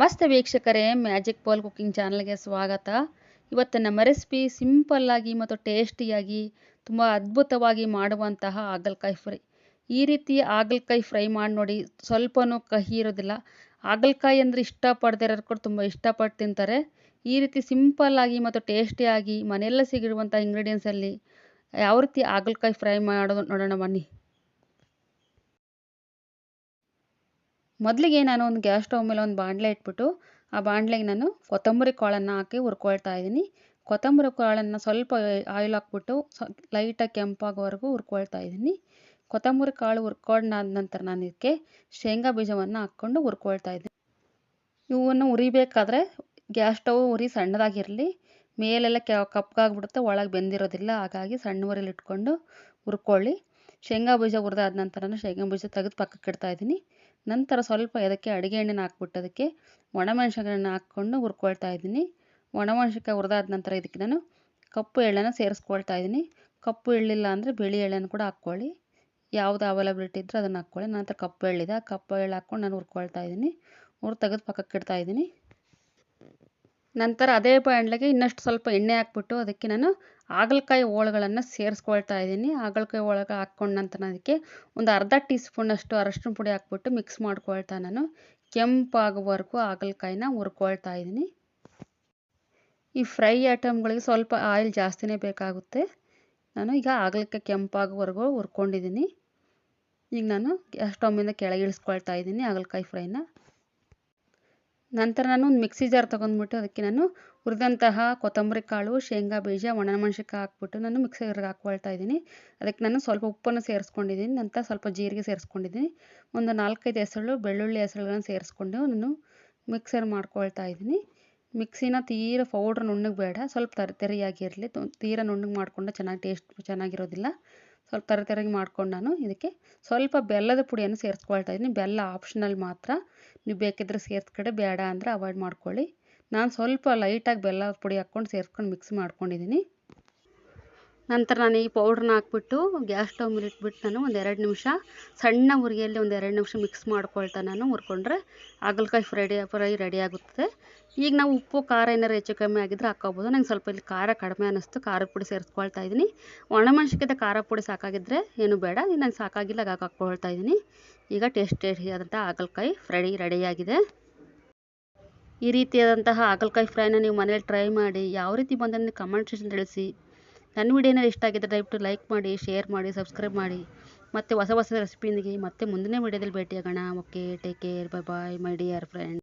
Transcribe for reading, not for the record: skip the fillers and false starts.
ನಮಸ್ತೆ ವೀಕ್ಷಕರೇ, magic pole cooking ಚಾನಲ್ಗೆ ಸ್ವಾಗತ. ಇವತ್ತು ನಮ್ಮ ರೆಸಿಪಿ ಸಿಂಪಲ್ಲಾಗಿ ಮತ್ತು ಟೇಸ್ಟಿಯಾಗಿ ತುಂಬ ಅದ್ಭುತವಾಗಿ ಮಾಡುವಂತಹ ಹಾಗಲಕಾಯಿ ಫ್ರೈ. ಈ ರೀತಿ ಹಾಗಲಕಾಯಿ ಫ್ರೈ ಮಾಡಿ ನೋಡಿ, ಸ್ವಲ್ಪನೂ ಕಹಿ ಇರೋದಿಲ್ಲ. ಹಾಗಲಕಾಯಿ ಅಂದರೆ ಇಷ್ಟಪಡದೇ ಇರೋರು ಕೂಡ ತುಂಬ ಇಷ್ಟಪಟ್ಟು ತಿಂತಾರೆ. ಈ ರೀತಿ ಸಿಂಪಲ್ಲಾಗಿ ಮತ್ತು ಟೇಸ್ಟಿಯಾಗಿ ಮನೆಯಲ್ಲೇ ಸಿಗಿರುವಂಥ ಇಂಗ್ರೀಡಿಯೆಂಟ್ಸಲ್ಲಿ ಯಾವ ರೀತಿ ಹಾಗಲಕಾಯಿ ಫ್ರೈ ಮಾಡೋದು ನೋಡೋಣ ಬನ್ನಿ. ಮೊದಲಿಗೆ ನಾನು ಒಂದು ಗ್ಯಾಸ್ ಸ್ಟವ್ ಮೇಲೆ ಒಂದು ಬಾಣಲೆ ಇಟ್ಬಿಟ್ಟು ಆ ಬಾಣಲೆಗೆ ನಾನು ಕೊತ್ತಂಬರಿ ಕಾಳನ್ನು ಹಾಕಿ ಹುರ್ಕೊಳ್ತಾ ಇದ್ದೀನಿ. ಕೊತ್ತಂಬರಿ ಕಾಳನ್ನು ಸ್ವಲ್ಪ ಆಯಿಲ್ ಹಾಕ್ಬಿಟ್ಟು ಲೈಟಾಗಿ ಕೆಂಪಾಗೋವರೆಗೂ ಹುರ್ಕೊಳ್ತಾ ಇದ್ದೀನಿ. ಕೊತ್ತಂಬರಿ ಕಾಳು ಹುರ್ಕೊಂಡಾದ ನಂತರ ನಾನು ಇದಕ್ಕೆ ಶೇಂಗಾ ಬೀಜವನ್ನು ಹಾಕ್ಕೊಂಡು ಹುರ್ಕೊಳ್ತಾ ಇದ್ದೀನಿ. ಇವನ್ನು ಹುರಿಬೇಕಾದ್ರೆ ಗ್ಯಾಸ್ ಸ್ಟವ್ ಉರಿ ಸಣ್ಣದಾಗಿರಲಿ, ಮೇಲೆಲ್ಲ ಕಪ್ಪಗಾಗ್ಬಿಡುತ್ತೆ, ಒಳಗೆ ಬೆಂದಿರೋದಿಲ್ಲ. ಹಾಗಾಗಿ ಸಣ್ಣ ಉರಿಲಿ ಇಟ್ಕೊಂಡು ಹುರ್ಕೊಳ್ಳಿ. ಶೇಂಗಾ ಬೀಜ ಹುರಿದಾದ ನಂತರ ನಾನು ಶೇಂಗಾ ಬೀಜ ತೆಗೆದು ಪಕ್ಕಕ್ಕೆ ಇಡ್ತಾ ಇದ್ದೀನಿ. ನಂತರ ಸ್ವಲ್ಪ ಅದಕ್ಕೆ ಅಡುಗೆ ಎಣ್ಣೆನ ಹಾಕ್ಬಿಟ್ಟು ಅದಕ್ಕೆ ಒಣಮೆಣ್ಸಿನ್ಕಾಯನ್ನು ಹಾಕ್ಕೊಂಡು ಹುರ್ಕೊಳ್ತಾ ಇದ್ದೀನಿ. ಒಣಮೆಣ್ಸಿನ್ಕಾಯಿ ಹುರಿದಾದ ನಂತರ ಇದಕ್ಕೆ ನಾನು ಕಪ್ಪು ಎಳ್ಳನ್ನು ಸೇರಿಸ್ಕೊಳ್ತಾ ಇದ್ದೀನಿ. ಕಪ್ಪು ಎಳ್ಳಿಲ್ಲ ಅಂದರೆ ಬಿಳಿ ಎಳ್ಳನ್ನು ಕೂಡ ಹಾಕ್ಕೊಳ್ಳಿ, ಯಾವುದು ಅವೈಲಬಿಲಿಟಿ ಇದ್ದರೆ ಅದನ್ನು ಹಾಕ್ಕೊಳ್ಳಿ. ನಂತರ ಕಪ್ಪು ಎಳ್ಳಿದೆ, ಕಪ್ಪು ಎಳ್ಳು ಹಾಕ್ಕೊಂಡು ನಾನು ಹುರ್ಕೊಳ್ತಾ ಇದ್ದೀನಿ. ತೆಗೆದು ಪಕ್ಕಕ್ಕೆ ಇಡ್ತಾ ಇದ್ದೀನಿ. ನಂತರ ಅದೇ ಬಾಣಲೆಗೆ ಇನ್ನಷ್ಟು ಸ್ವಲ್ಪ ಎಣ್ಣೆ ಹಾಕ್ಬಿಟ್ಟು ಅದಕ್ಕೆ ನಾನು ಹಾಗಲಕಾಯಿ ಹೋಳುಗಳನ್ನು ಸೇರಿಸ್ಕೊಳ್ತಾ ಇದ್ದೀನಿ. ಹಾಗಲಕಾಯಿ ಹೋಳಿಗೆ ಹಾಕ್ಕೊಂಡು ನಂತರ ಅದಕ್ಕೆ ಒಂದು ಅರ್ಧ ಟೀ ಸ್ಪೂನಷ್ಟು ಅರಶಿನ ಪುಡಿ ಹಾಕ್ಬಿಟ್ಟು ಮಿಕ್ಸ್ ಮಾಡ್ಕೊಳ್ತಾ ನಾನು ಕೆಂಪಾಗುವವರೆಗೂ ಹಾಗಲಕಾಯಿನ ಹುರ್ಕೊಳ್ತಾ ಇದ್ದೀನಿ. ಈ ಫ್ರೈ ಐಟಮ್ಗಳಿಗೆ ಸ್ವಲ್ಪ ಆಯಿಲ್ ಜಾಸ್ತಿನೇ ಬೇಕಾಗುತ್ತೆ. ನಾನು ಈಗ ಹಾಗಲಕಾಯಿ ಕೆಂಪಾಗುವವರೆಗೂ ಹುರ್ಕೊಂಡಿದ್ದೀನಿ. ಈಗ ನಾನು ಗ್ಯಾಸ್ ಸ್ಟವ್ ಮೇಲೆ ಕೆಳಗೆ ಇಳಿಸ್ಕೊಳ್ತಾ ಇದ್ದೀನಿ ಹಾಗಲಕಾಯಿ ಫ್ರೈನ. ನಂತರ ನಾನು ಒಂದು ಮಿಕ್ಸಿ ಜಾರ್ ತೊಗೊಂಡ್ಬಿಟ್ಟು ಅದಕ್ಕೆ ನಾನು ಹುರಿದಂತಹ ಕೊತ್ತಂಬರಿ ಕಾಳು, ಶೇಂಗಾ ಬೀಜ, ಒಣಮೆಣ್ಸಿನ್ಕಾಯಿ ಹಾಕ್ಬಿಟ್ಟು ನಾನು ಮಿಕ್ಸರ್ಗೆ ಹಾಕ್ಕೊಳ್ತಾ ಇದ್ದೀನಿ. ಅದಕ್ಕೆ ನಾನು ಸ್ವಲ್ಪ ಉಪ್ಪನ್ನು ಸೇರಿಸ್ಕೊಂಡಿದ್ದೀನಿ. ನಂತರ ಸ್ವಲ್ಪ ಜೀರಿಗೆ ಸೇರಿಸ್ಕೊಂಡಿದ್ದೀನಿ. ಒಂದು 4-5 ಹೆಸರು ಬೆಳ್ಳುಳ್ಳಿ ಹೆಸರುಗಳನ್ನು ಸೇರಿಸ್ಕೊಂಡು ನಾನು ಮಿಕ್ಸರ್ ಮಾಡ್ಕೊಳ್ತಾ ಇದ್ದೀನಿ. ಮಿಕ್ಸಿನ ತೀರ ಪೌಡ್ರ್ ನುಣ್ಣಗೆ ಬೇಡ, ಸ್ವಲ್ಪ ತರಿಯಾಗಿರಲಿ. ತೀರ ನುಣ್ಣಗೆ ಮಾಡಿಕೊಂಡ್ರೆ ಟೇಸ್ಟ್ ಚೆನ್ನಾಗಿರೋದಿಲ್ಲ. ಸ್ವಲ್ಪ ತರಿಯಾಗಿ ಮಾಡ್ಕೊಂಡು ನಾನು ಇದಕ್ಕೆ ಸ್ವಲ್ಪ ಬೆಲ್ಲದ ಪುಡಿಯನ್ನು ಸೇರಿಸ್ಕೊಳ್ತಾ ಇದ್ದೀನಿ. ಬೆಲ್ಲ ಆಪ್ಷನಲ್ ಮಾತ್ರ, ನೀವು ಬೇಕಿದ್ದರೆ ಸೇರಿಸ್ಕಡೆ, ಬೇಡ ಅಂದರೆ ಅವಾಯ್ಡ್ ಮಾಡ್ಕೊಳ್ಳಿ. ನಾನು ಸ್ವಲ್ಪ ಲೈಟಾಗಿ ಬೆಲ್ಲದ ಪುಡಿ ಹಾಕ್ಕೊಂಡು ಸೇರಿಸ್ಕೊಂಡು ಮಿಕ್ಸ್ ಮಾಡ್ಕೊಂಡಿದ್ದೀನಿ. ನಂತರ ನಾನು ಈ ಪೌಡ್ರನ್ನ ಹಾಕ್ಬಿಟ್ಟು ಗ್ಯಾಸ್ ಸ್ಟವ್ ಮೇಲೆ ಇಟ್ಬಿಟ್ಟು ನಾನು ಒಂದು 2 ನಿಮಿಷ ಸಣ್ಣ ಉರಿಯಲ್ಲಿ ಒಂದು 2 ನಿಮಿಷ ಮಿಕ್ಸ್ ಮಾಡ್ಕೊಳ್ತಾ ನಾನು ಹುರ್ಕೊಂಡ್ರೆ ಹಾಗಲಕಾಯಿ ಫ್ರೈ ರೆಡಿ ಆಗುತ್ತದೆ. ಈಗ ನಾವು ಉಪ್ಪು ಖಾರ ಏನಾರು ಹೆಚ್ಚು ಕಮ್ಮಿ ಆಗಿದ್ರೆ ಹಾಕ್ಕೋಬೋದು. ನಂಗೆ ಸ್ವಲ್ಪ ಇಲ್ಲಿ ಖಾರ ಕಡಿಮೆ ಅನ್ನಿಸ್ತು, ಖಾರದ ಪುಡಿ ಸೇರಿಸ್ಕೊಳ್ತಾ ಇದ್ದೀನಿ. ಒಣಮೆಣ್ಸಿನ್ಕಾಯಿ ಖಾರ ಪುಡಿ ಸಾಕಾಗಿದ್ದರೆ ಏನು ಬೇಡ, ನಂಗೆ ಸಾಕಾಗಿಲ್ಲ ಹಾಗಾಗಿ ಹಾಕ್ಕೊಳ್ತಾ ಇದ್ದೀನಿ. ಈಗ ಟೇಸ್ಟಿಯಾದಂಥ ಹಾಗಲಕಾಯಿ ಫ್ರೈ ರೆಡಿಯಾಗಿದೆ. ಈ ರೀತಿಯಾದಂತಹ ಹಾಗಲಕಾಯಿ ಫ್ರೈನ ನೀವು ಮನೇಲಿ ಟ್ರೈ ಮಾಡಿ ಯಾವ ರೀತಿ ಬಂದರೆ ಕಮೆಂಟ್ ಸೆಕ್ಷನ್ ತಿಳಿಸಿ. ನನ್ನ ವಿಡಿಯೋನ ಇಷ್ಟ ಆಗಿದ್ದರೆ ದಯವಿಟ್ಟು ಲೈಕ್ ಮಾಡಿ, ಶೇರ್ ಮಾಡಿ, ಸಬ್ಸ್ಕ್ರೈಬ್ ಮಾಡಿ. ಮತ್ತು ಹೊಸ ರೆಸಿಪಿಯೊಂದಿಗೆ ಮತ್ತೆ ಮುಂದಿನ ವಿಡಿಯೋದಲ್ಲಿ ಭೇಟಿಯಾಗೋಣ. Okay, take care, bye bye my dear friend.